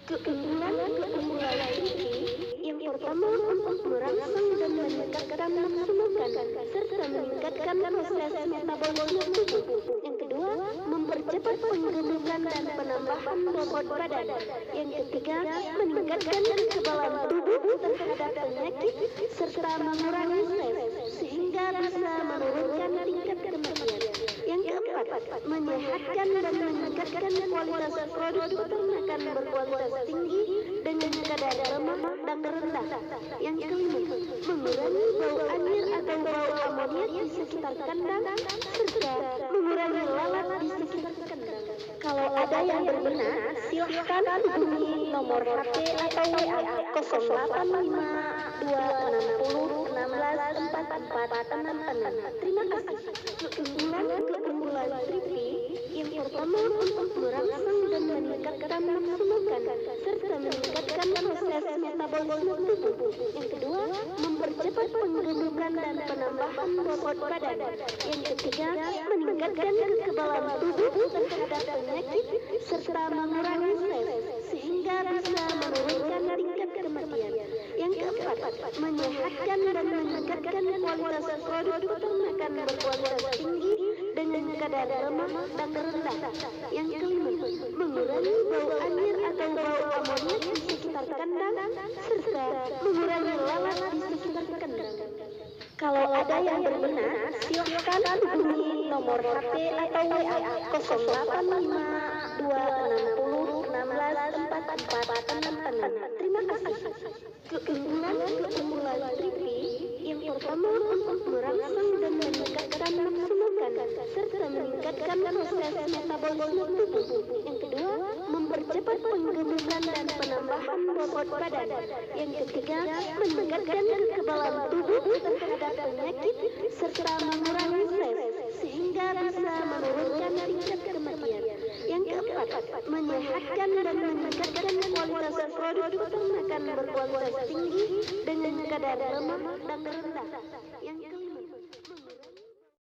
Keunggulan TV yang pertama untuk merangsang dan meningkatkan nafsu makan serta meningkatkan proses metabolisme tubuh. Yang kedua, mempercepat penggemukan dan penambahan bobot badan. Yang ketiga, meningkatkan kekebalan tubuh terhadap penyakit serta mengurangi stres sehingga bisa menurunkan tingkat kematian. Yang keempat, menyehatkan dan meningkatkan kualitas produk peternakan berkualitas tinggi dengan kadar lemak dan rendah. Yang kelima, mengurangi bau anyir atau bau amoniak di sekitar kandang serta mengurangi lalat di sekitar kandang. Kalau ada yang berminat, silahkan hubungi nomor HP atau WA 085260164466. Terima kasih. Keunggulan TV yang pertama untuk merangsang dan meningkatkan nafsu makan serta meningkatkan proses metabolisme tubuh. Yang kedua, mempercepat penggemukan dan penambahan bobot badan. Yang ketiga, meningkatkan kekebalan tubuh terhadap penyakit serta mengurangi stres sehingga bisa menurunkan tingkat kematian. Yang keempat, menyehatkan dan meningkatkan kualitas produk peternakan berkualitas tinggi dengan kadar lemak dan rendah. Yang kelima, mengurangi bau anyir atau bau amoniak di sekitar kandang serta mengurangi lalat di sekitar kandang. Kalau ada yang berminat, silahkan hubungi nomor HP atau WA 085260164466. Terima kasih. Keunggulan TV yang pertama untuk merangsang dan meningkatkan nafsu makan serta meningkatkan proses metabolisme tubuh. Yang kedua, mempercepat penggemukan dan penambahan bobot badan. Yang ketiga, meningkatkan kekebalan tubuh terhadap penyakit serta mengurangi stres sehingga bisa menurunkan tingkat kematian. Yang keempat, menyehatkan dan meningkatkan kualitas produk peternakan berkualitas tinggi dengan kadar lemak dan rendah. Yang